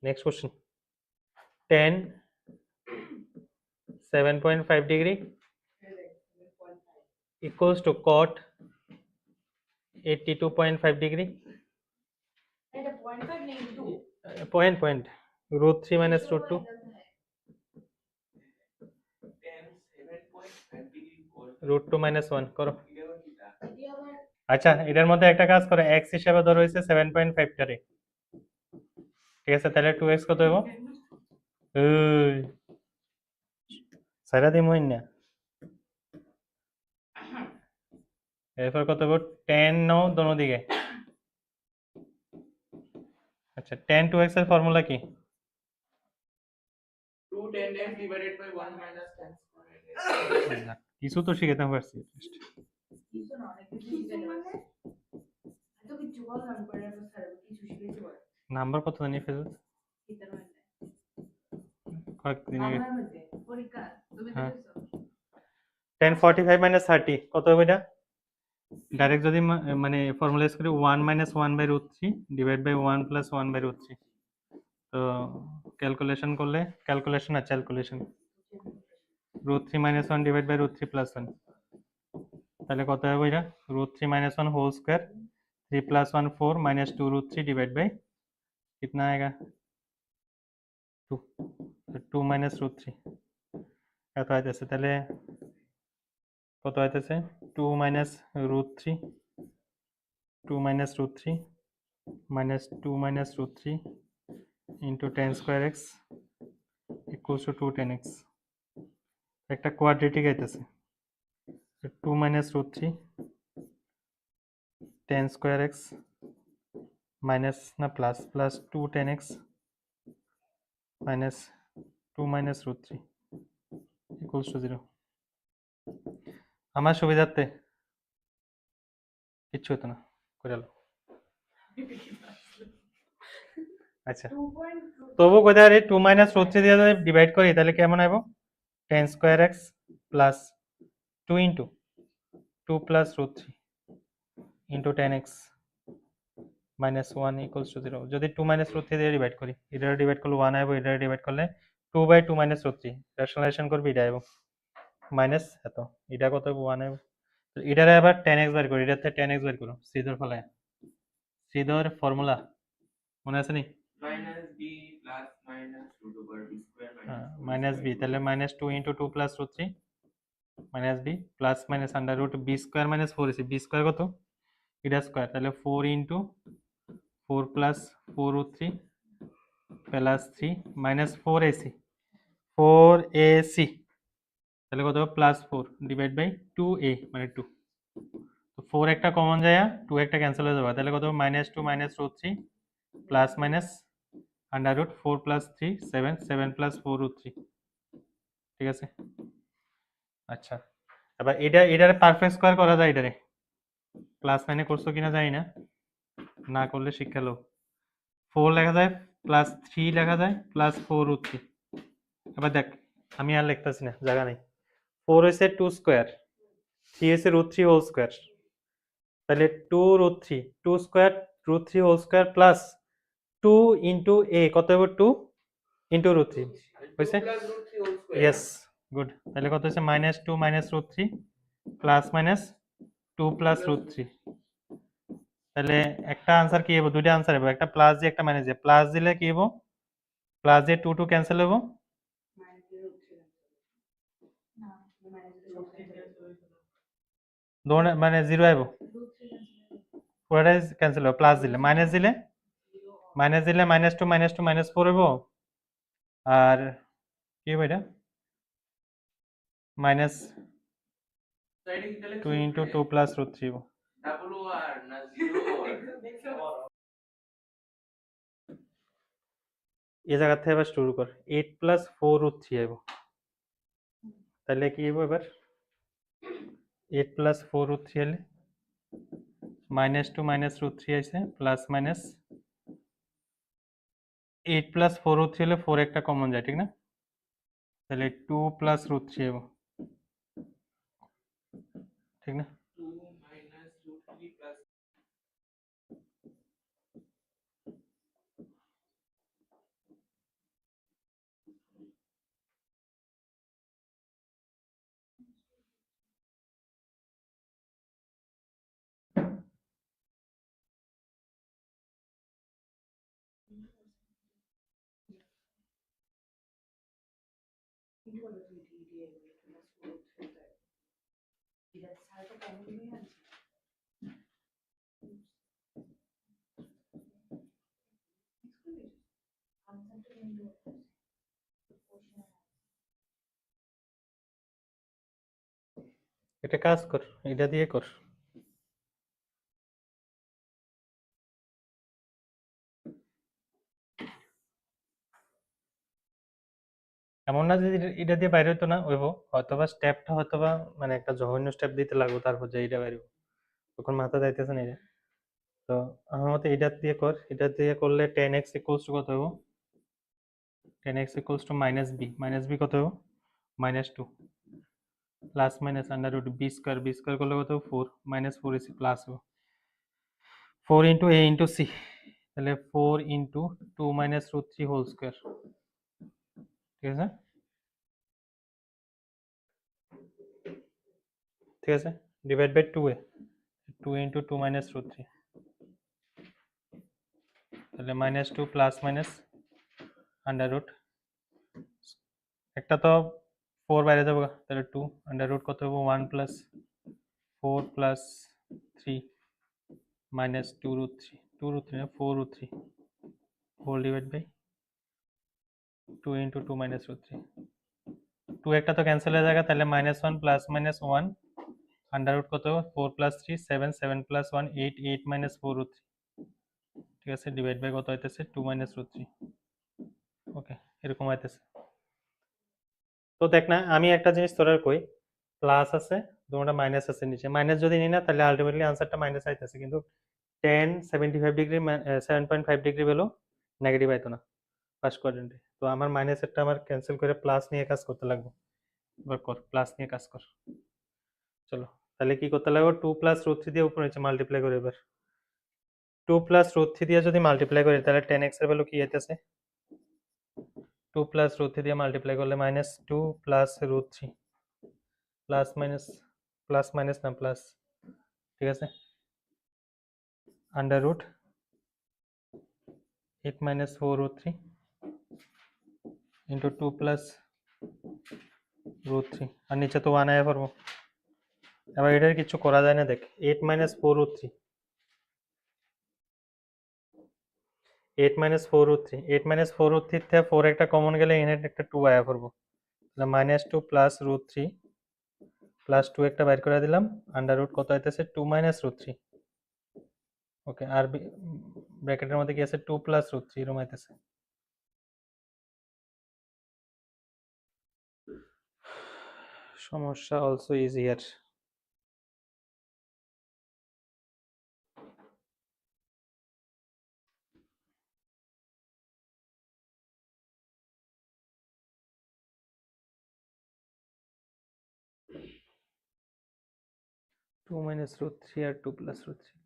Next question. Tan 7.5 degree equals to cot 82.5 degree. Point root 3 minus root 2 root 2 minus 1 করো। আচ্ছা এটার মধ্যে একটা কাজ করে x হিসাবে ধরো হইছে 7.5 টারে, ঠিক আছে? তাহলে 2x কত হইব? এই সাইরা দিমু না, এরপর কত হইব? tan নাও দোনো দিকে। আচ্ছা tan 2x এর ফর্মুলা কি? 2 tan x divided by 1 minus tan square x. কিছু তো শিখাতে পারছি। কিছু না, অনেক কিছু শিখাতে পারছি। এত কিছু বললাম করে তো স্যার কিছু শিখাইতে পারে। নাম্বার কত জানি ফেল? কিতার মধ্যে কয়েকদিন আগে বাংলার মধ্যে পরীক্ষা তুমি হ্যাঁ। দিছো। tan 45 minus 30 কত হবে এটা? ডাইরেক্ট যদি মানে ফর্মুলাইজ করি 1 minus 1 by root 3 divide by 1 plus 1 by root 3, তো ক্যালকুলেশন করলে ক্যালকুলেশন root 3 minus 1 ডিভাইড বাই root 3 plus 1, তাহলে কত হবে এটা? root 3 minus 1 whole square 3 plus 1 4 minus 2 root 3 divide by कितना आएगा 2, 2 minus root 3 এত আইতেছে, তাহলে কত আইতেছে? 2 minus root 3 2 minus root 3 minus 2 minus root 3 into tan square x equals to 2 tan x, একটা কোয়াড্রেটিক আইতেছে। 2 minus root 3 tan square x minus না plus 2 tan x minus 2 minus root 3 equals to 0। আমার সুবিধার্থে কিচ্ছু হতো না করে লো। আচ্ছা তবু কোথায় 2 minus root 3 দিয়ে যদি ডিভাইড করি তাহলে কেমন আইব? tan square x plus 2 into 2 plus root 3 into tan x minus 1 equals to 0। যদি 2 minus root 3 দিয়ে ডিভাইড করি, এটা ডিভাইড করলে 1 আইব, এটা ডিভাইড করলে 2 by 2 minus root 3 রেশনালাইজেশন করবি এটা আইব মাইনাস এত, এটা কত হইব? 1 আইব। তো এটারে আবার tan x বের করি, এটাতে tan x বের করো সিধর ফলায়, সিধর ফর্মুলা মনে আছে নি? minus b plus minus root over b square minus B, তাহলে minus 2 into 2 plus root 3 minus B plus minus under root B square minus 4 AC, B square কত? এটা স্কোয়ার, তাহলে 4 into 4 plus 4 root 3 plus 3 minus 4 AC 4 AC, তাহলে কত? Plus 4 divide by 2 এ মানে 2, তো 4 একটা common যায়, 2 একটা ক্যান্সেল হয়ে যাবে, তাহলে কত? Minus 2 minus root 3 plus minus under root 4 plus 3 7 7 plus 4 root 3, ঠিক আছে? আচ্ছা এবার এটারে পারফেক্ট স্কোয়ার করা যায়, এটারে ক্লাস 9 করছো কিনা জানি না, না করলে শিক্ষা লো। 4 লেখা যায় প্লাস 3 লেখা যায় প্লাস 4 রুট 3, এবার দেখ আমি আর লিখতেছি না, জায়গা নেই। 4 হইছে 2 স্কোয়ার, 3 হইছে রুট 3 হোল স্কোয়ার, তাহলে 2 root 3 2 square root 3 whole square plus 2 into A কত হবে? 2 ইন্টু রুট 3 হইছে? ইয়েস গুড, তাহলে কত হইছে? Minus 2 minus root 3 plus minus 2 plus root 3, তাহলে একটা আনসার কি হবে? দুইটা আনসার হবে, একটা প্লাস দিয়ে একটা মাইনাস দিয়ে। প্লাস দিলে কি হবে? প্লাস দিয়ে 2 2 ক্যান্সেল হবে, দোনো মানে 0 আইব, পুরোটাই ক্যান্সেল হবে। প্লাস দিলে মাইনাস দিলে মাইনাস 2 মাইনাস 2 মাইনাস 4 হইব, আর কি হবে এটা? মাইনাস 2 ইন্টু 2 প্লাস রুট 3 হইব। এই জায়গা থেকে এবার শুরু কর, 8 প্লাস 4 রুট 3 আইব, তাহলে কি হইব এবার? 8 প্লাস 4 রুট 3 হলে মাইনাস 2 মাইনাস রুট 3 আইছে প্লাস মাইনাস 8 প্লাস 4 রুট 3 হলে 4 একটা কমন যায়, ঠিক না? তাহলে 2 প্লাস রুট 3 আইব, ঠিক না? কিন্তু বলো তুই দিয়ে প্লাস 4 এটা সারা তো কমন নিয়ে আছে আনসারটা কিন্তু এটা কাজ কর, এটা দিয়ে কর। এমন না যে এটা দিয়ে বাইরে হতো না ওইব, হয়তোবা স্টেপটা হয়তোবা মানে একটা জঘন্য স্টেপ দিতে লাগবো তারপর যে এটা বাইরে হইবো। তখন মাথা যাইতেছে না এটা। তো আমার মতে এটা দিয়ে কর, এটা দিয়ে করলে 10x ইকুয়ালস টু কত হইব? 10x equals to minus B কত হইব? -2 plus minus under root B square করলে কত? 4 -4 এসি প্লাস হইব 4 ইন্টু এ ইন্টু সি, তাহলে 4 into 2 minus root 3 whole square, ঠিক আছে? ঠিক আছে, divide by 2 2 into 2 minus root 3, তাহলে -2 প্লাস মাইনাস আন্ডার রুট, একটা তো 4 বাইরে যাবো, তাহলে 2 আন্ডার রুট কত হবো? 1 plus 4 plus 3 minus 2 root 3, 2 root 3 না 4 root 3 whole divide by 2 into 2 minus root 3, 2 একটা তো ক্যান্সেল হয়ে যাবে, তাহলে -1 প্লাস মাইনাস 1 আন্ডার রুট কত? 4 প্লাস 3 7, 7 প্লাস 1 8, 8 মাইনাস 4 রুট 3, ঠিক আছে? ডিভাইড বাই কত হইতেছে? 2 মাইনাস রুট 3, ওকে, এরকম হইতেছে। তো দেখ না, আমি একটা জিনিস তোরা কই, প্লাস আছে দুটোটা মাইনাস আছে নিচে, মাইনাস যদি নিই না তাহলে আলটিমেটলি আনসারটা মাইনাস আইতেছে, কিন্তু 10 75 ডিগ্রি 7.5 ডিগ্রি বেলো নেগেটিভ আইতো না ফার্স্ট কোয়াড্রেন্টে। তো আমার মাইনাসেরটা আমার ক্যান্সেল করে প্লাস নিয়ে কাজ করতে লাগবে। এবার কর, প্লাস নিয়ে কাজ কর। চলো, তাহলে কি করতে লাগবে? 2 প্লাস রুট 3 দিয়ে উপরে নিচে মাল্টিপ্লাই করে, এবার 2 প্লাস রুট 3 দিয়ে যদি মাল্টিপ্লাই করি তাহলে 10x এর ভ্যালু কি আইতেছে? 2 প্লাস রুট 3 দিয়ে মাল্টিপ্লাই করলে -2 প্লাস রুট 3 প্লাস মাইনাস না প্লাস, ঠিক আছে? Under root 8 minus 4 root 3 into 2 plus root 3, আর নিচে তো 1 আয়া পারবো। এবার এটার কিছু করা যায় না, দেখ 8 minus 4 root 3, 8 minus 4 root 3, 8 minus 4 root 3 থেকে 4 একটা কমন গেলে এখানে একটা 2 আয়া পড়বো, তাহলে -2 প্লাস রুট 3 প্লাস 2 একটা বাইর করে দিলাম, আন্ডার রুট কত হইতেছে? 2 মাইনাস রুট 3, ওকে, আর ব্র্যাকেটের মধ্যে কি আছে? 2 প্লাস রুট 3 এরকম হইতেছে। সমস্যা also is here. Two minus root 3 আর 2 প্লাস রুট 3,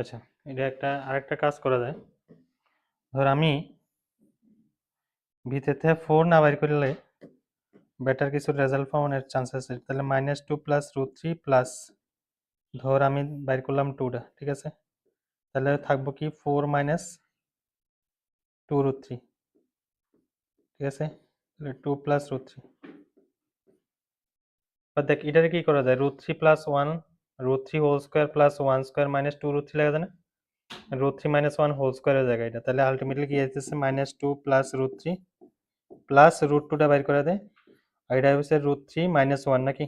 আচ্ছা, এটা একটা আরেকটা কাজ করা যায়। ধর আমি ভিতরে 4 না বাইর করলে বেটার কিছু রেজাল্ট পাওয়ার চান্স আছে, তাহলে -2 প্লাস রুট 3 প্লাস, ধর আমি বাইর করলাম 2টা, ঠিক আছে? তাহলে থাকবো কি 4 মাইনাস 2 রুট 3, ঠিক আছে? তাহলে 2 প্লাস রুট 3, বা দেখ এটারে কি করা যায়? Root 3 plus 1 root 3 whole square plus 1 square minus 2 root 3 লেখা যায় না? √3 - 1 হোল স্কয়ারের জায়গায় এটা, তাহলে আলটিমেটলি কি আসতেছে -2 প্লাস √3 প্লাস √2টা বাইর করে দেয়, আর এটা হচ্ছে √3 - 1 নাকি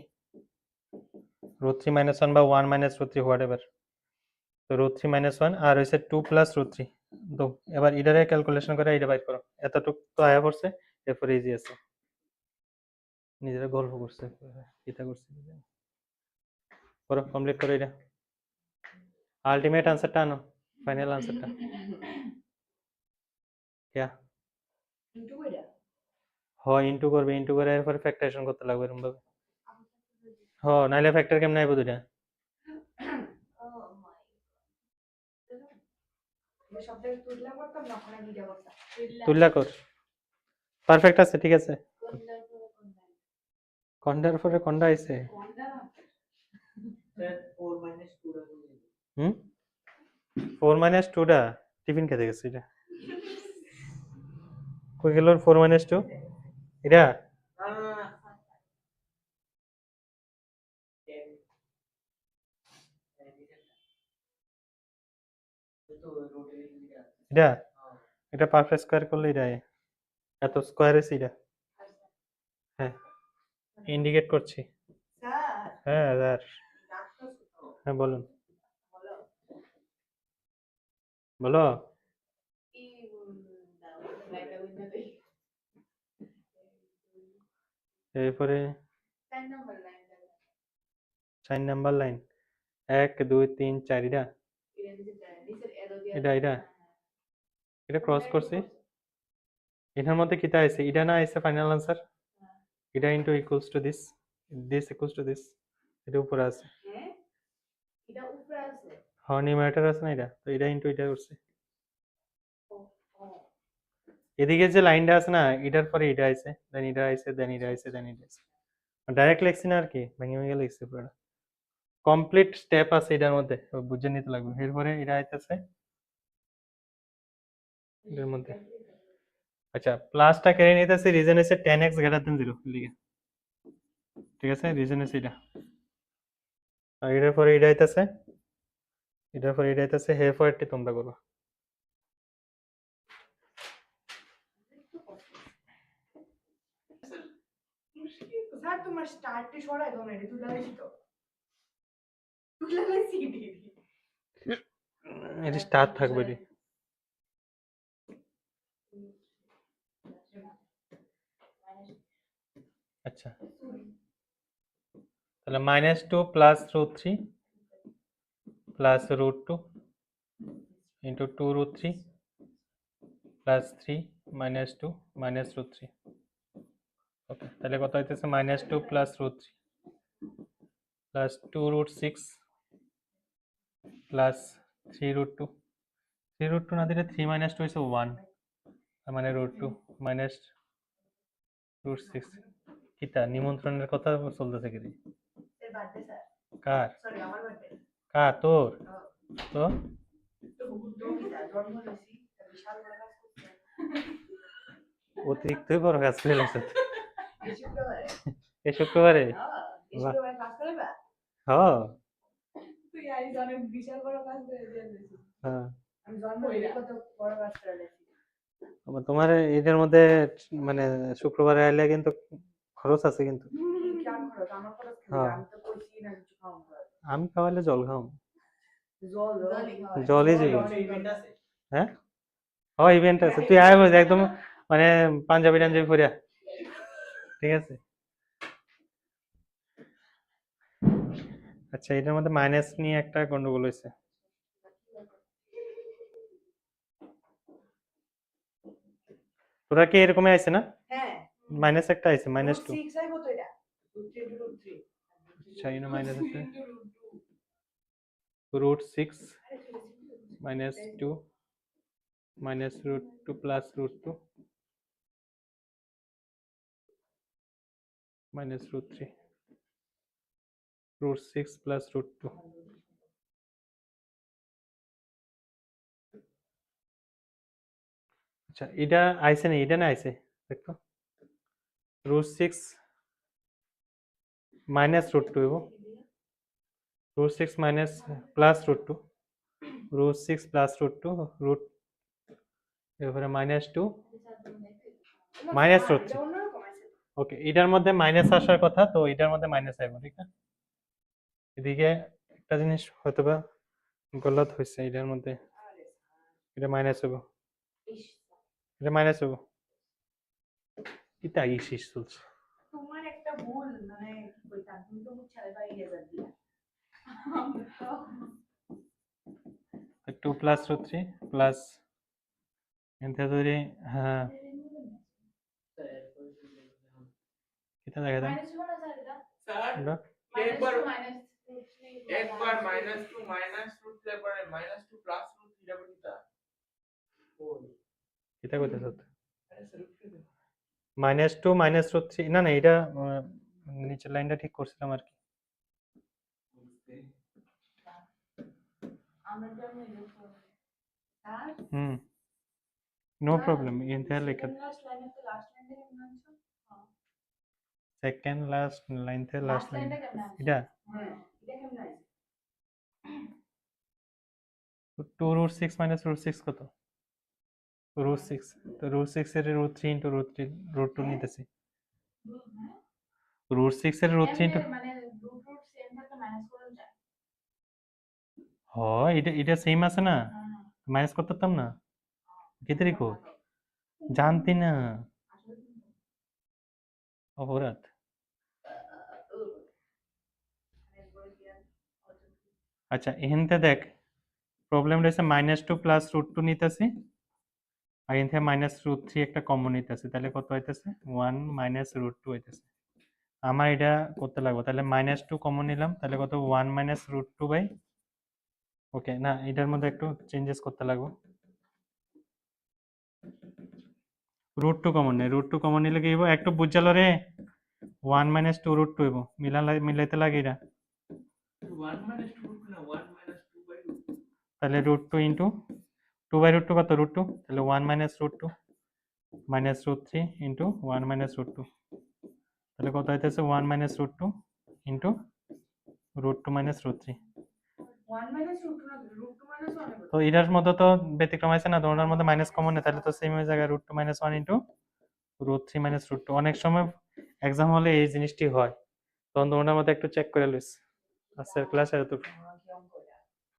√3 - 1 বা 1 - √3 হোয়াট এভার, তো √3 - 1 আর হচ্ছে 2 প্লাস √3। তো এবার এটারে ক্যালকুলেশন করে এটা বাইর করো, এতটুক তো আয়া পড়ছে, এরপর ইজি আছে, নিজেরা গল্প করছে এটা করছে করো, কমপ্লিট করো এটা, আলটিমেট আনসারটা আনো, ফাইনাল আনসারটা ইয়া ইন্টু কইরা হয় ইনটু করবে, ইনটু করে এরপরে ফ্যাক্টরাইজেশন করতে লাগবে এরকম ভাবে, নাইলে ফ্যাক্টর কেমনে আইবো দুইটা, ও মাই সবটাই তুললা করতাম না, ওখানে ভিডিও করতাম তুললা কর, পারফেক্ট আছে, ঠিক আছে, কন্ডার পরে কন্ডা আইছে, হুম 4 - 2টা টিফিন খেতে গেছে, এটা কই গেল 4 - 2 এটা এটা এটা পারফেক্ট স্কয়ার করলে এটা এত স্কয়ার হয়েছে এটা, হ্যাঁ ইন্ডিকেট করছি, স্যার হ্যাঁ স্যার, ডাকতেছো তো হ্যাঁ বলুন, বলো বলো কি লাইনটা বুঝতে দেই এরপরে 4 নাম্বার লাইনটা 4 নাম্বার লাইন 1 2 3 4 এটা এটা নিচের এরো দিয়ে এটা এটা ক্রস করছি, এটার মধ্যে কিটা আছে, এটা না আছে ফাইনাল আনসার, এটা into equals to this, this equals to this, এটা উপরে আছে, হ্যাঁ এটা উপরে আছে হ্যাঁ নিউমারেটর আছে না এটা, তো এটা ইনটু এটা করছে, ও ও এদিকে যে লাইনটা আছে না এটার পরে এটা আছে, দেন এটা আছে, দেন এটা আছে, দেন এটা আছে, ডাইরেক্ট লিখছি না আর কি, ভেঙে ভেঙে লিখছি পুরো, কমপ্লিট স্টেপ আছে এটার মধ্যে, বুঝে নিতে লাগবে, এরপরে এটা আইতেছে এটার মধ্যে, আচ্ছা প্লাসটা কেড়ে নিতেছে, রিজন হচ্ছে 10x গ্রেটার দেন 0 লিখে, ঠিক আছে, রিজন হচ্ছে এটা, আর এটার পরে এটা আইতেছে, এটার পরে এটা আইতেছে, এর পরেরটি তোমরা করো, স্যার তোমার স্টার্টে সরাই দাও না, এটা তুলে লাগাইছি তো তুলে লাগাইছি এটা স্টার্ট থাকবে এটি, আচ্ছা তাহলে -2 প্লাস √3 প্লাস √2 ইন্টু 2 √3 প্লাস 3 -2 -√3, ওকে তাহলে কত হইতেছে -2 প্লাস √3 প্লাস 2 √6 প্লাস 3 √2, 3 √2 না দিলে 3 - 2 হইছে 1, তার মানে √2 মাইনাস √6, কিটা নিমন্ত্রণের কথা চলতেছে কি রে? এর বার্থডে স্যার কার সরি আমার বার্থডে কার তোর তো তো কি স্যার জন্ম হইছি বিশাল বড় কাজ করতে অতিরিক্তই বড় কাজ করে লাগছে এই শুক্রবারে এই শুক্রবারে, এই শুক্রবারে ক্লাস করবা হ্যাঁ তুই আইজ অনেক বিশাল বড় কাজ করে দিয়েছিস হ্যাঁ, আমি জন্ম হইলে কত বড় কাজ করে দিয়েছি আবার তোমার এদের মধ্যে মানে শুক্রবারে আইলে কিন্তু খরচ আছে কিন্তু, কেমন খরচ আমার খরচ কি হ্যাঁ। আমি তো কইছি না কিছু খাওয়াবো আমি খাওয়াইলে জল খাও, জল জলই জিজ্ঞেস, হ্যাঁ ও ইভেন্ট আছে, তুই আয় বলছে একদম মানে পাঞ্জাবি টাঞ্জাবি পরিয়া, ঠিক আছে, আচ্ছা এটার মধ্যে মাইনাস নিয়ে একটা গন্ডগোল হয়েছে, তোরা কি এরকমই আইছে না, হ্যাঁ মাইনাস একটা আইছে -2, 6 আইবো তো এটা √3 আচ্ছা এখানে মাইনাস আছে √6 -2 -√2 প্লাস √2 -√3 √6 প্লাস √2, আচ্ছা এটা আইছে না, এটা না আইছে দেখো √6 মাইনাস √2 এবং √6 minus plus √2 root 6 plus root 2 root এরপরে মাইনাস 2 মাইনাস রুট 3 ওকে এটার মধ্যে মাইনাস আসার কথা তো এটার মধ্যে মাইনাস আইব ঠিক আছে এদিকে একটা জিনিস হয়তো বা গলত হয়েছে এটার মধ্যে এটা মাইনাস হবো এটা মাইনাস হবো এটা ইস চলছে তোমার একটা ভুল মানে কি কইতাম তুমি তো বুঝছালে বা ইরেজার দিয়া 2 প্লাস রুট 3 প্লাস এনতে ধরে হ্যাঁ এটা দেখা দেন মাইনাস কোন আছে এটা স্যার এটা একবার মাইনাস একবার -2 -√3 একবার -2 +√3 এটা কিটা এটা কইতেছ আরে স্যার উঠে দাও -2 রুট 3 না না এটা নিচের লাইনটা ঠিক করছিলাম আর কি আমরা তো আমি স্যার হুম নো প্রবলেম এনতে লেখা লাস্ট লাইনে তো লাস্ট লাইন থেকে মনে হচ্ছে সেকেন্ড লাস্ট লাইন থেকে লাস্ট লাস্ট লাইন লাইনটা কেমন আছে এটা হ্যাঁ এটা কেমন আছে 2 রুট 6 মাইনাস রুট 6 কত রুট 6 তো রুট 6 এর রুট 3 ইনটু রুট 2 নিতেছি রুট 6 এর রুট 3 ইনটু মানে রুট সেম থাকলে মাইনাস করা যায় হয় এটা সেম আছে না মাইনাস করতাম না কিতরি কো জানতি না অপরাধ আচ্ছা এখানতে দেখ প্রবলেম রয়েছে -2 প্লাস রুট 2 নিতেছি আর এখান থেকে -√3 একটা কমন নিতেছি তাহলে কত হইতেছে 1 -√2 হইতেছে আমার এটা করতে লাগবে তাহলে -2 কমন নিলাম তাহলে কত 1 -√2 বাই ওকে না এটার মধ্যে একটু চেঞ্জেস করতে লাগবে √2 কমন নেই √2 কমন নিলে কি হইব একটু বুঝাল রে 1 -2 √2 হইব মিলাইতে লাগে এটা 1 -2 না 1 -2/√2 তাহলে √2 ইনটু 2/√2 কত √2 তাহলে 1 -√2 -√3 ইনটু 1 -√2 তাহলে কত হইতেছে 1 -√2 ইনটু √2 -√3 1 মাইনাস √2 না √2 মাইনাস 1 তো এটার মধ্যে তো ব্যতিক্রম আছে না দোনোটার মধ্যে মাইনাস কমন নেই তাহলে তো সেম হয়ে যাবে √2 - 1 ইনটু √3 - √2 অনেক সময় এক্সাম হলে এই জিনিসটি হয় তখন দোনোটার মধ্যে একটু চেক করে লইস আজকের ক্লাস এতটুকু